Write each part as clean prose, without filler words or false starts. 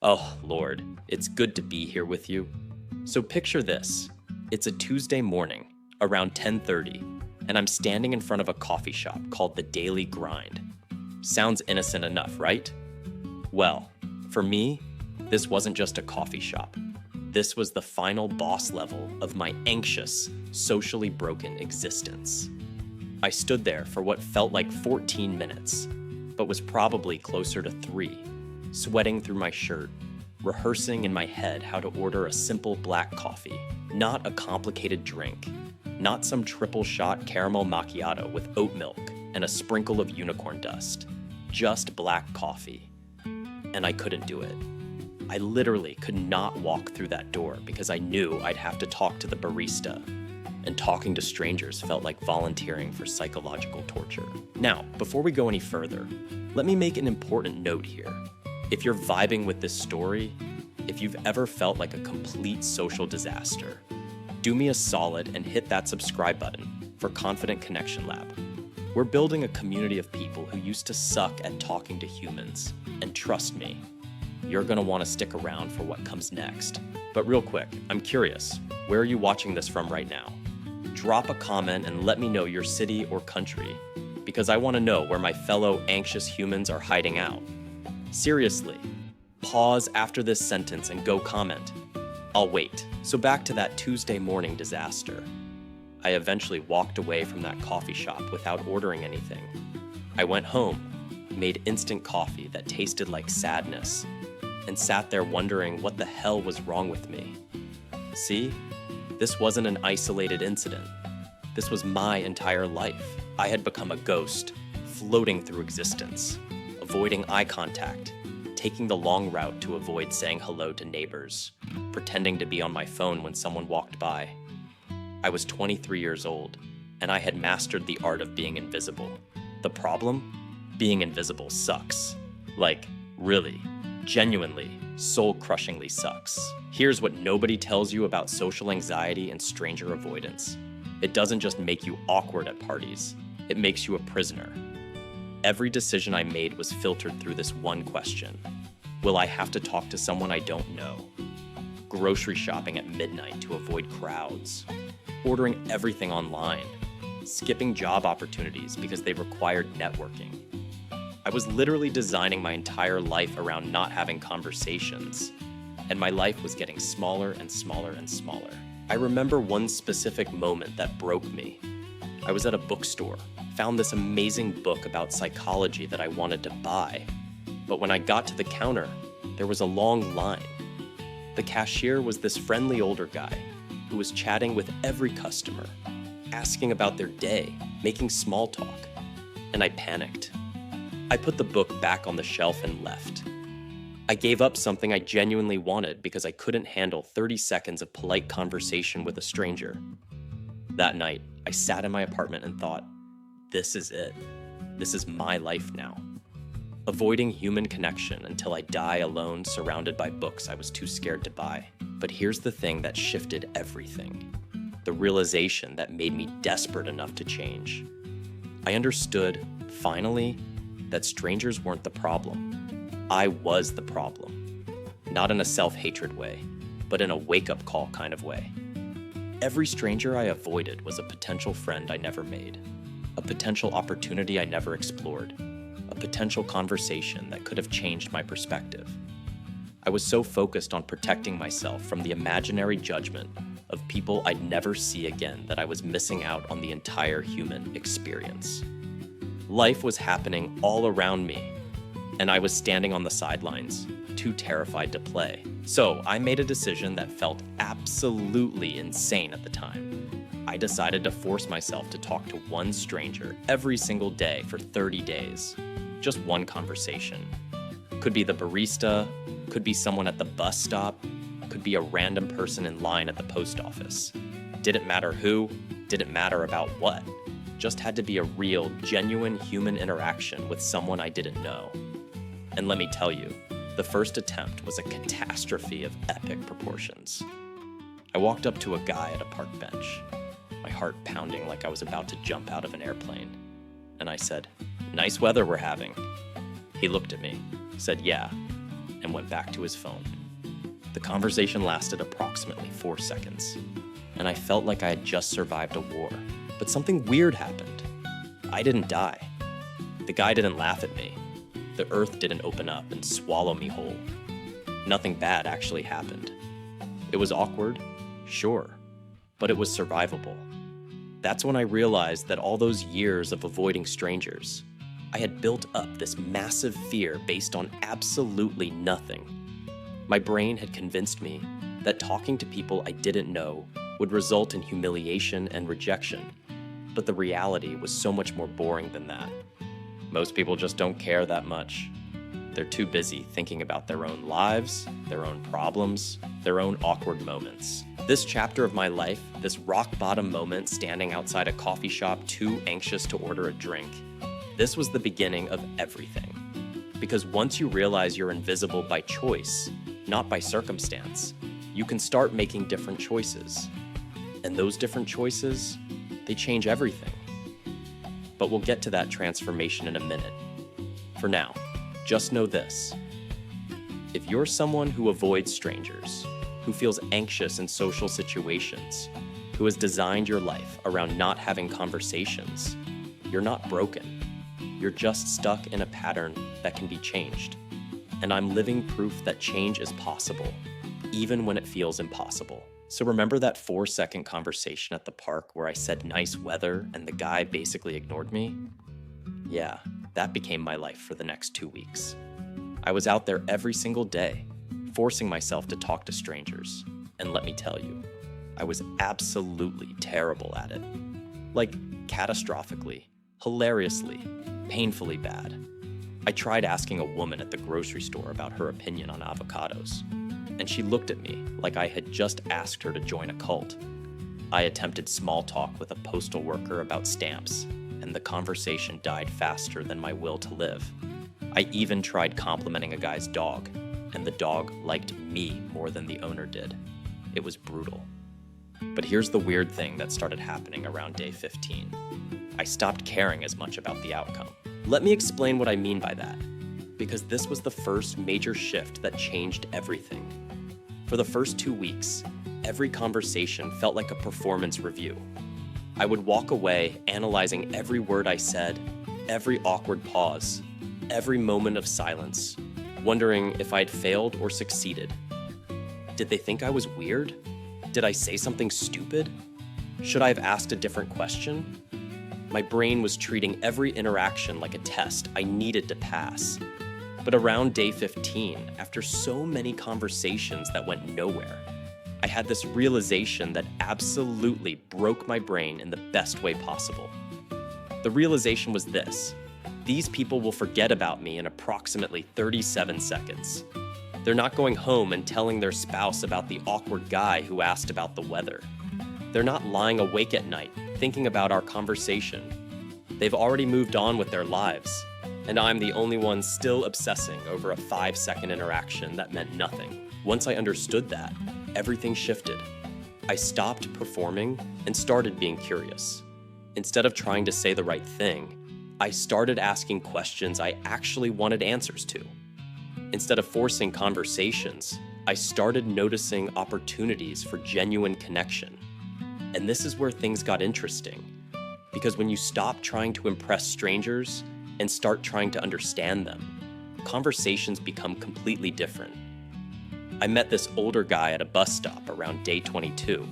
Oh, Lord, it's good to be here with you. So picture this. It's a Tuesday morning, around 10:30, and I'm standing in front of a coffee shop called The Daily Grind. Sounds innocent enough, right? Well, for me, this wasn't just a coffee shop. This was the final boss level of my anxious, socially broken existence. I stood there for what felt like 14 minutes, but was probably closer to 3, sweating through my shirt, rehearsing in my head how to order a simple black coffee, not a complicated drink, not some triple shot caramel macchiato with oat milk and a sprinkle of unicorn dust, just black coffee. And I couldn't do it. I literally could not walk through that door because I knew I'd have to talk to the barista, and talking to strangers felt like volunteering for psychological torture. Now, before we go any further, let me make an important note here. If you're vibing with this story, if you've ever felt like a complete social disaster, do me a solid and hit that subscribe button for Confident Connection Lab. We're building a community of people who used to suck at talking to humans, and trust me, you're gonna wanna stick around for what comes next. But real quick, I'm curious, where are you watching this from right now? Drop a comment and let me know your city or country, because I wanna know where my fellow anxious humans are hiding out. Seriously, pause after this sentence and go comment. I'll wait. So back to that Tuesday morning disaster. I eventually walked away from that coffee shop without ordering anything. I went home, made instant coffee that tasted like sadness, and sat there wondering what the hell was wrong with me. See? This wasn't an isolated incident. This was my entire life. I had become a ghost, floating through existence, avoiding eye contact, taking the long route to avoid saying hello to neighbors, pretending to be on my phone when someone walked by. I was 23 years old, and I had mastered the art of being invisible. The problem? Being invisible sucks. Like, really, genuinely, soul-crushingly sucks. Here's what nobody tells you about social anxiety and stranger avoidance. It doesn't just make you awkward at parties, it makes you a prisoner. Every decision I made was filtered through this one question. Will I have to talk to someone I don't know? Grocery shopping at midnight to avoid crowds. Ordering everything online. Skipping job opportunities because they required networking. I was literally designing my entire life around not having conversations, and my life was getting smaller and smaller and smaller. I remember one specific moment that broke me. I was at a bookstore, found this amazing book about psychology that I wanted to buy, but when I got to the counter, there was a long line. The cashier was this friendly older guy who was chatting with every customer, asking about their day, making small talk, and I panicked. I put the book back on the shelf and left. I gave up something I genuinely wanted because I couldn't handle 30 seconds of polite conversation with a stranger. That night, I sat in my apartment and thought, this is it. This is my life now. Avoiding human connection until I die alone surrounded by books I was too scared to buy. But here's the thing that shifted everything. The realization that made me desperate enough to change. I understood, finally, that strangers weren't the problem. I was the problem. Not in a self-hatred way, but in a wake-up call kind of way. Every stranger I avoided was a potential friend I never made, a potential opportunity I never explored, a potential conversation that could have changed my perspective. I was so focused on protecting myself from the imaginary judgment of people I'd never see again that I was missing out on the entire human experience. Life was happening all around me, and I was standing on the sidelines, too terrified to play. So I made a decision that felt absolutely insane at the time. I decided to force myself to talk to one stranger every single day for 30 days. Just one conversation. Could be the barista, could be someone at the bus stop, could be a random person in line at the post office. Didn't matter who, didn't matter about what. Just had to be a real, genuine human interaction with someone I didn't know. And let me tell you, the first attempt was a catastrophe of epic proportions. I walked up to a guy at a park bench, my heart pounding like I was about to jump out of an airplane. And I said, "Nice weather we're having." He looked at me, said, "Yeah." and went back to his phone. The conversation lasted approximately 4 seconds, and I felt like I had just survived a war. But something weird happened. I didn't die. The guy didn't laugh at me. The earth didn't open up and swallow me whole. Nothing bad actually happened. It was awkward, sure, but it was survivable. That's when I realized that all those years of avoiding strangers, I had built up this massive fear based on absolutely nothing. My brain had convinced me that talking to people I didn't know would result in humiliation and rejection, but the reality was so much more boring than that. Most people just don't care that much. They're too busy thinking about their own lives, their own problems, their own awkward moments. This chapter of my life, this rock bottom moment standing outside a coffee shop too anxious to order a drink, this was the beginning of everything. Because once you realize you're invisible by choice, not by circumstance, you can start making different choices. And those different choices, they change everything. But we'll get to that transformation in a minute. For now, just know this. If you're someone who avoids strangers, who feels anxious in social situations, who has designed your life around not having conversations, you're not broken. You're just stuck in a pattern that can be changed. And I'm living proof that change is possible, even when it feels impossible. So remember that 4-second conversation at the park where I said nice weather and the guy basically ignored me? Yeah, that became my life for the next 2 weeks. I was out there every single day, forcing myself to talk to strangers. And let me tell you, I was absolutely terrible at it. Like, catastrophically, hilariously, painfully bad. I tried asking a woman at the grocery store about her opinion on avocados, and she looked at me like I had just asked her to join a cult. I attempted small talk with a postal worker about stamps, and the conversation died faster than my will to live. I even tried complimenting a guy's dog, and the dog liked me more than the owner did. It was brutal. But here's the weird thing that started happening around day 15. I stopped caring as much about the outcome. Let me explain what I mean by that, because this was the first major shift that changed everything. For the first 2 weeks, every conversation felt like a performance review. I would walk away analyzing every word I said, every awkward pause, every moment of silence, wondering if I'd failed or succeeded. Did they think I was weird? Did I say something stupid? Should I have asked a different question? My brain was treating every interaction like a test I needed to pass. But around day 15, after so many conversations that went nowhere, I had this realization that absolutely broke my brain in the best way possible. The realization was this: these people will forget about me in approximately 37 seconds. They're not going home and telling their spouse about the awkward guy who asked about the weather. They're not lying awake at night thinking about our conversation. They've already moved on with their lives, and I'm the only one still obsessing over a 5-second interaction that meant nothing. Once I understood that, everything shifted. I stopped performing and started being curious. Instead of trying to say the right thing, I started asking questions I actually wanted answers to. Instead of forcing conversations, I started noticing opportunities for genuine connection. And this is where things got interesting, because when you stop trying to impress strangers and start trying to understand them, conversations become completely different. I met this older guy at a bus stop around day 22,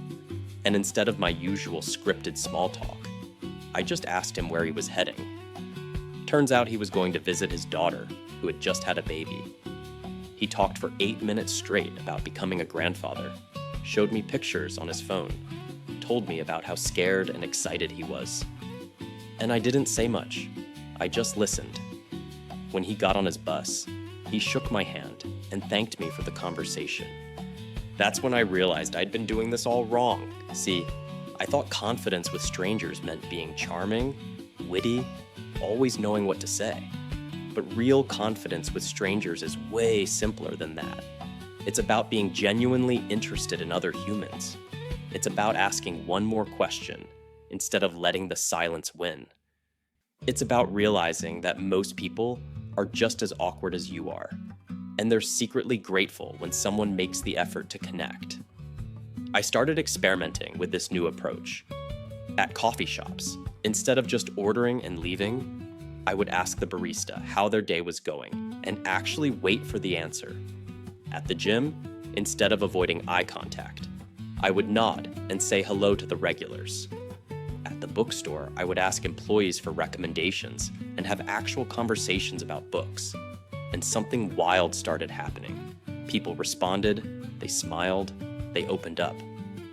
and instead of my usual scripted small talk, I just asked him where he was heading. Turns out he was going to visit his daughter, who had just had a baby. He talked for 8 minutes straight about becoming a grandfather, showed me pictures on his phone, told me about how scared and excited he was. And I didn't say much. I just listened. When he got on his bus, he shook my hand and thanked me for the conversation. That's when I realized I'd been doing this all wrong. See, I thought confidence with strangers meant being charming, witty, always knowing what to say. But real confidence with strangers is way simpler than that. It's about being genuinely interested in other humans. It's about asking one more question instead of letting the silence win. It's about realizing that most people are just as awkward as you are. and they're secretly grateful when someone makes the effort to connect. I started experimenting with this new approach. At coffee shops, instead of just ordering and leaving, I would ask the barista how their day was going and actually wait for the answer. At the gym, instead of avoiding eye contact, I would nod and say hello to the regulars. At the bookstore, I would ask employees for recommendations and have actual conversations about books. And something wild started happening. People responded, they smiled, they opened up,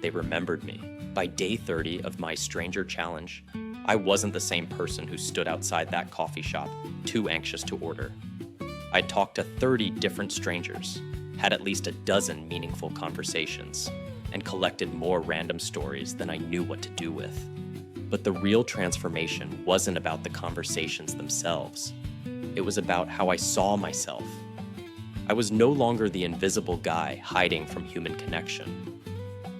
they remembered me. By day 30 of my Stranger Challenge, I wasn't the same person who stood outside that coffee shop, too anxious to order. I talked to 30 different strangers, had at least a dozen meaningful conversations, and collected more random stories than I knew what to do with. But the real transformation wasn't about the conversations themselves. It was about how I saw myself. I was no longer the invisible guy hiding from human connection.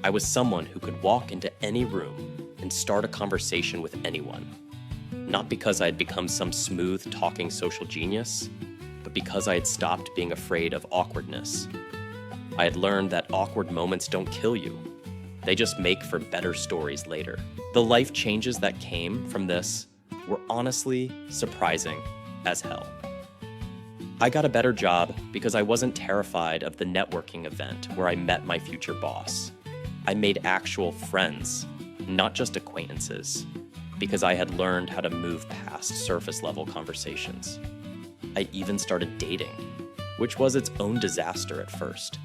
I was someone who could walk into any room and start a conversation with anyone. Not because I had become some smooth talking social genius, but because I had stopped being afraid of awkwardness. I had learned that awkward moments don't kill you. They just make for better stories later. The life changes that came from this were honestly surprising as hell. I got a better job because I wasn't terrified of the networking event where I met my future boss. I made actual friends, not just acquaintances, because I had learned how to move past surface level conversations. I even started dating, which was its own disaster at first,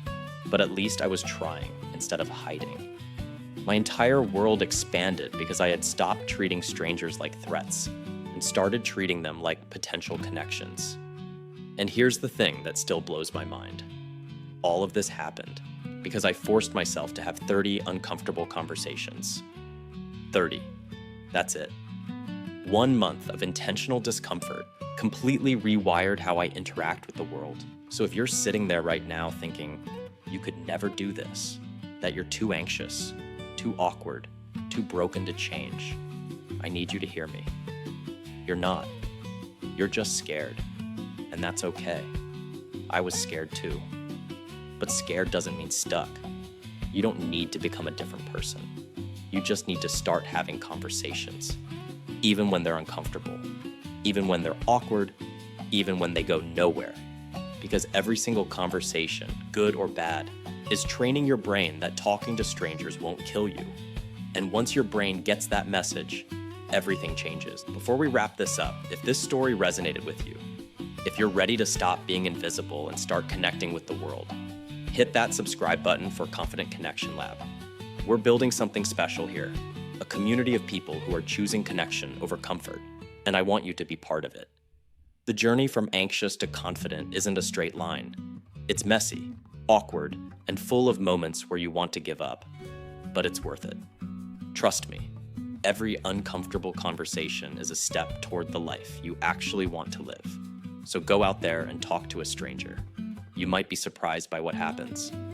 but at least I was trying instead of hiding. My entire world expanded because I had stopped treating strangers like threats and started treating them like potential connections. And here's the thing that still blows my mind. All of this happened because I forced myself to have 30 uncomfortable conversations. 30. That's it. 1 month of intentional discomfort completely rewired how I interact with the world. So if you're sitting there right now thinking, you could never do this, that you're too anxious, too awkward, too broken to change, I need you to hear me. You're not. You're just scared. And that's okay. I was scared too. But scared doesn't mean stuck. You don't need to become a different person. You just need to start having conversations, even when they're uncomfortable, even when they're awkward, even when they go nowhere. Because every single conversation, good or bad, is training your brain that talking to strangers won't kill you. And once your brain gets that message, everything changes. Before we wrap this up, if this story resonated with you, if you're ready to stop being invisible and start connecting with the world, hit that subscribe button for Confident Connection Lab. We're building something special here, a community of people who are choosing connection over comfort, and I want you to be part of it. The journey from anxious to confident isn't a straight line. It's messy, awkward, and full of moments where you want to give up, but it's worth it. Trust me, every uncomfortable conversation is a step toward the life you actually want to live. So go out there and talk to a stranger. You might be surprised by what happens.